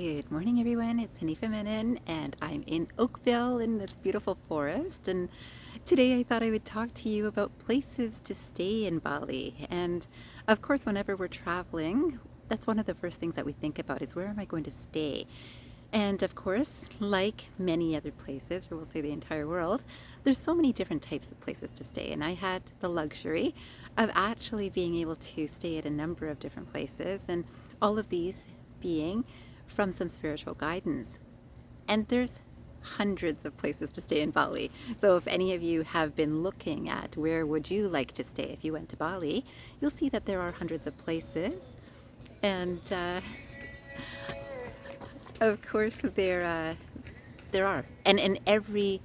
Good morning, everyone. It's Hanifa Menon, and I'm in Oakville in this beautiful forest. And today I thought I would talk to you about places to stay in Bali. And of course, whenever we're traveling, that's one of the first things that we think about is where am I going to stay? And of course, like many other places, or we'll say the entire world, there's so many different types of places to stay. And I had the luxury of actually being able to stay at a number of different places, and all of these being from some spiritual guidance. And there's hundreds of places to stay in Bali. So if any of you have been looking at where would you like to stay if you went to Bali, you'll see that there are hundreds of places. And of course there are. And in every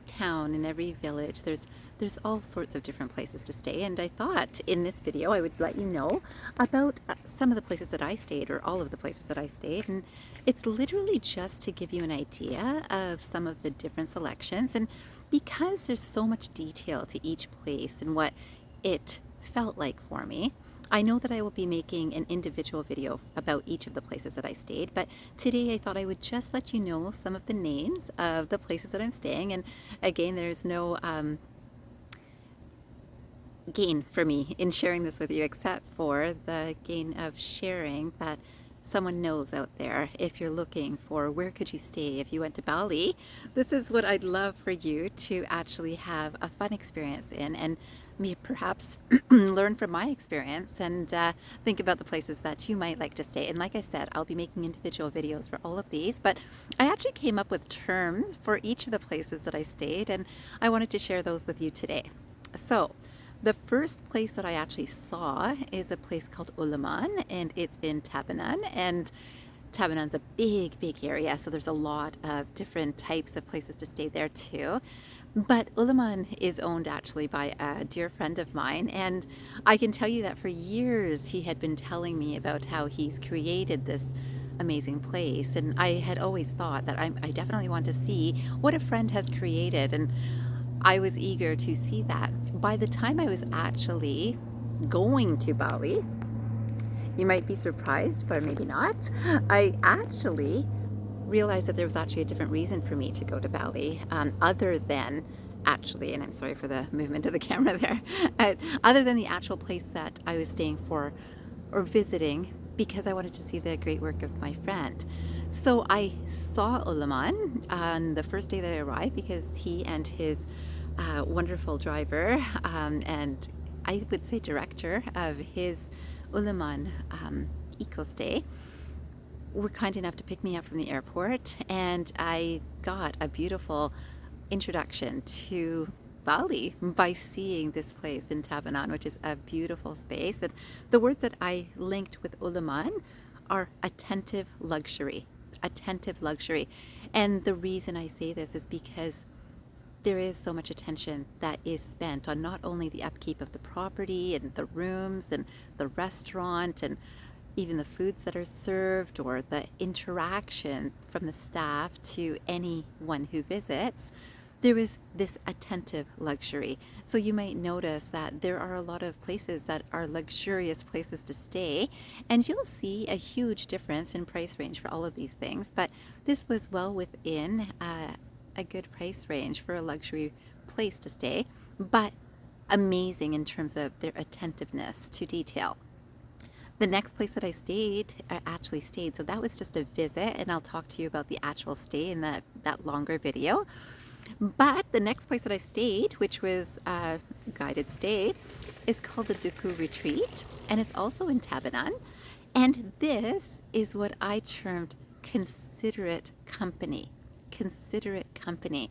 town, in every village, there's all sorts of different places to stay. And I thought in this video I would let you know about some of the places that I stayed, or all of the places that I stayed. And it's literally just to give you an idea of some of the different selections. And because there's so much detail to each place and what it felt like for me, I know that I will be making an individual video about each of the places that I stayed, but today I thought I would just let you know some of the names of the places that I'm staying. And again, there's no gain for me in sharing this with you, except for the gain of sharing that someone knows out there. If you're looking for where could you stay if you went to Bali, this is what I'd love for you to actually have a fun experience in, and me perhaps learn from my experience and think about the places that you might like to stay. And like I said, I'll be making individual videos for all of these, but I actually came up with terms for each of the places that I stayed, and I wanted to share those with you today. So the first place that I actually saw is a place called Ulaman, and it's in Tabanan. And Tabanan's a big, big area, so there's a lot of different types of places to stay there too. But Ulaman is owned actually by a dear friend of mine, and I can tell you that for years he had been telling me about how he's created this amazing place. And I had always thought that I definitely want to see what a friend has created, and I was eager to see that. By the time I was actually going to Bali, you might be surprised, but maybe not, I actually realized that there was actually a different reason for me to go to Bali, other than actually, and I'm sorry for the movement of the camera there, other than the actual place that I was staying for or visiting, because I wanted to see the great work of my friend. So I saw Ulaman on the first day that I arrived, because he and his wonderful driver and I would say director of his Ulaman eco stay were kind enough to pick me up from the airport, and I got a beautiful introduction to Bali by seeing this place in Tabanan, which is a beautiful space. And the words that I linked with Ulaman are attentive luxury. Attentive luxury. And the reason I say this is because there is so much attention that is spent on not only the upkeep of the property and the rooms and the restaurant and even the foods that are served, or the interaction from the staff to anyone who visits. There is this attentive luxury. So you might notice that there are a lot of places that are luxurious places to stay, and you'll see a huge difference in price range for all of these things. But this was well within a good price range for a luxury place to stay, but amazing in terms of their attentiveness to detail. The next place that I actually stayed, so that was just a visit, and I'll talk to you about the actual stay in that longer video. But the next place that I stayed, which was a guided stay, is called the Dukuh Retreat, and it's also in Tabanan. And this is what I termed considerate company. Considerate company.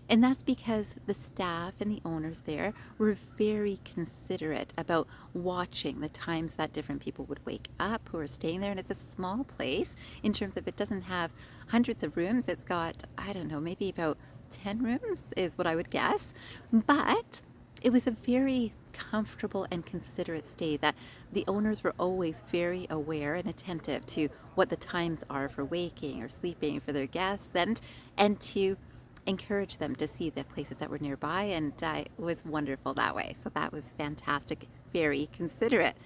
And that's because the staff and the owners there were very considerate about watching the times that different people would wake up who are staying there. And it's a small place in terms of, it doesn't have hundreds of rooms. It's got, I don't know, maybe about 10 rooms is what I would guess. But it was a very comfortable and considerate stay, that the owners were always very aware and attentive to what the times are for waking or sleeping for their guests, and to encourage them to see the places that were nearby, and it was wonderful that way. So that was fantastic, very considerate.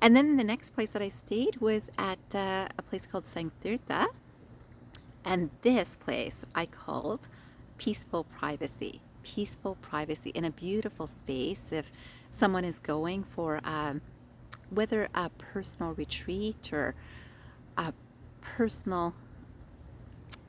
And then the next place that I stayed was at a place called Tirta, And this place I called peaceful privacy. Peaceful privacy in a beautiful space. If someone is going for whether a personal retreat or a personal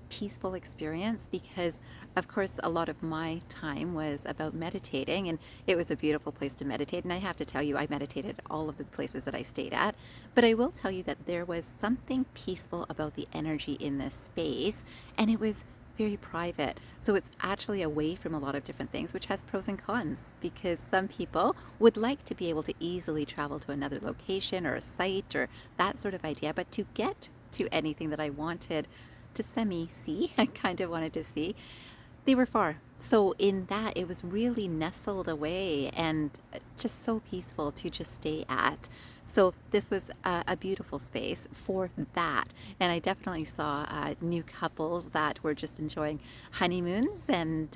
peaceful experience, because of course a lot of my time was about meditating, and it was a beautiful place to meditate. And I have to tell you, I meditated at all of the places that I stayed at, but I will tell you that there was something peaceful about the energy in this space, and it was very private. So it's actually away from a lot of different things, which has pros and cons, because some people would like to be able to easily travel to another location or a site or that sort of idea, but to get to anything that I wanted to see, I kind of wanted to see, they were far. So in that, it was really nestled away and just so peaceful to just stay at. So this was a beautiful space for that. And I definitely saw new couples that were just enjoying honeymoons, and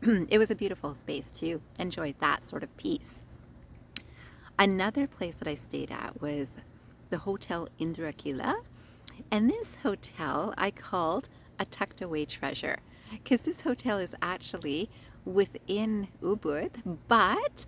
it was a beautiful space to enjoy that sort of peace. Another place that I stayed at was the Hotel Indrakila. And this hotel I called a tucked away treasure, because this hotel is actually within Ubud, but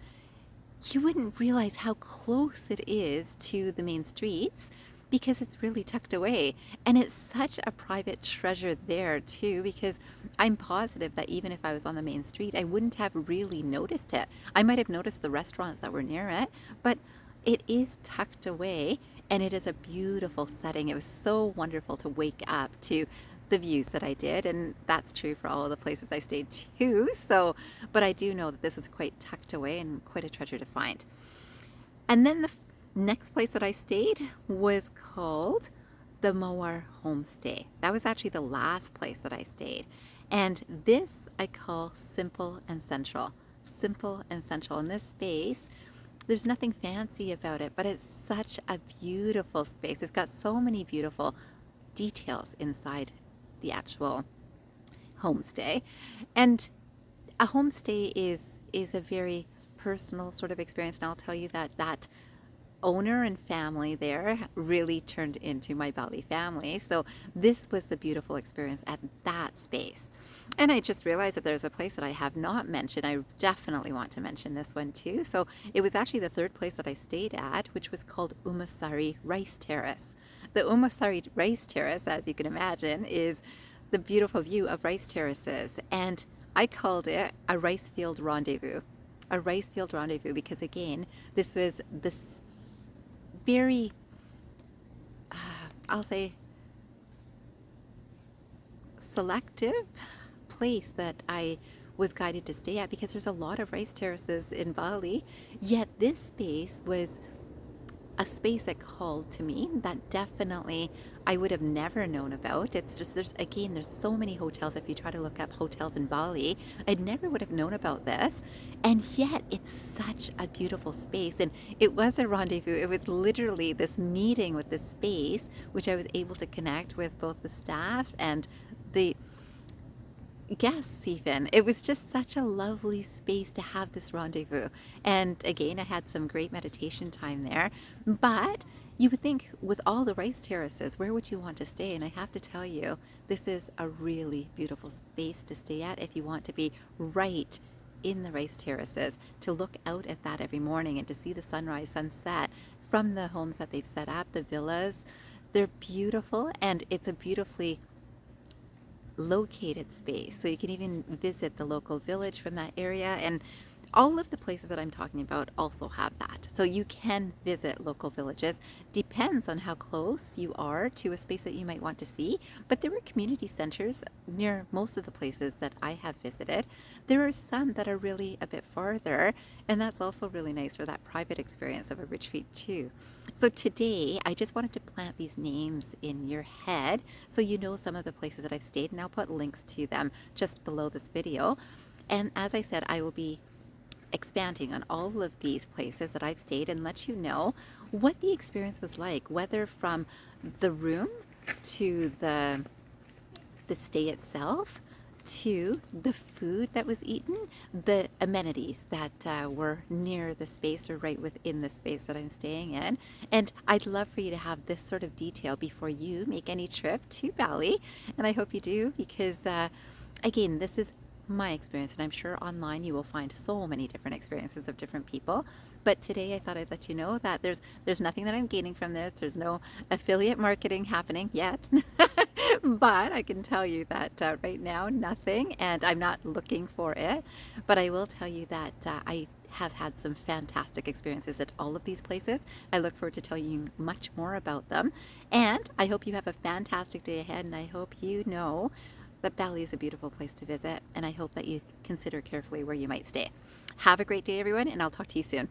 you wouldn't realize how close it is to the main streets because it's really tucked away. And it's such a private treasure there too, because I'm positive that even if I was on the main street, I wouldn't have really noticed it. I might have noticed the restaurants that were near it, but it is tucked away. And it is a beautiful setting. It was so wonderful to wake up to the views that I did, and that's true for all of the places I stayed too. So, but I do know that this is quite tucked away and quite a treasure to find. And then the next place that I stayed was called the Mowar Homestay. That was actually the last place that I stayed. And this I call simple and central. Simple and central. In this space, there's nothing fancy about it, but it's such a beautiful space. It's got so many beautiful details inside the actual homestay. And a homestay is a very personal sort of experience. And I'll tell you that owner and family there really turned into my Bali family. So this was the beautiful experience at that space. And I just realized that there's a place that I have not mentioned. I definitely want to mention this one too. So it was actually the third place that I stayed at, which was called Umasari Rice Terrace. The Umasari Rice Terrace, as you can imagine, is the beautiful view of rice terraces. And I called it a rice field rendezvous. A rice field rendezvous because, again, this was this very, I'll say, selective place that I was guided to stay at, because there's a lot of rice terraces in Bali, yet this space was a space that called to me, that definitely I would have never known about. It's just, there's so many hotels. If you try to look up hotels in Bali, I never would have known about this. And yet it's such a beautiful space. And it was a rendezvous. It was literally this meeting with this space, which I was able to connect with both the staff and the guests even. It was just such a lovely space to have this rendezvous. And again, I had some great meditation time there. But you would think, with all the rice terraces, where would you want to stay? And I have to tell you, this is a really beautiful space to stay at if you want to be right in the rice terraces, to look out at that every morning and to see the sunrise, sunset from the homes that they've set up, the villas. They're beautiful, and it's a beautifully located space. So you can even visit the local village from that area, and all of the places that I'm talking about also have that. So you can visit local villages. Depends on how close you are to a space that you might want to see. But there were community centers near most of the places that I have visited. There are some that are really a bit farther, and that's also really nice for that private experience of a retreat too. So today, I just wanted to plant these names in your head so you know some of the places that I've stayed, and I'll put links to them just below this video. And as I said, I will be expanding on all of these places that I've stayed and let you know what the experience was like, whether from the room to the stay itself, to the food that was eaten, the amenities that were near the space or right within the space that I'm staying in. And I'd love for you to have this sort of detail before you make any trip to Bali. And I hope you do because, again, this is my experience, and I'm sure online you will find so many different experiences of different people. But today I thought I'd let you know that there's nothing that I'm gaining from this. There's no affiliate marketing happening yet. But I can tell you that right now, nothing, and I'm not looking for it. But I will tell you that I have had some fantastic experiences at all of these places. I look forward to telling you much more about them. And I hope you have a fantastic day ahead, and I hope you know that Bali is a beautiful place to visit, and I hope that you consider carefully where you might stay. Have a great day, everyone, and I'll talk to you soon.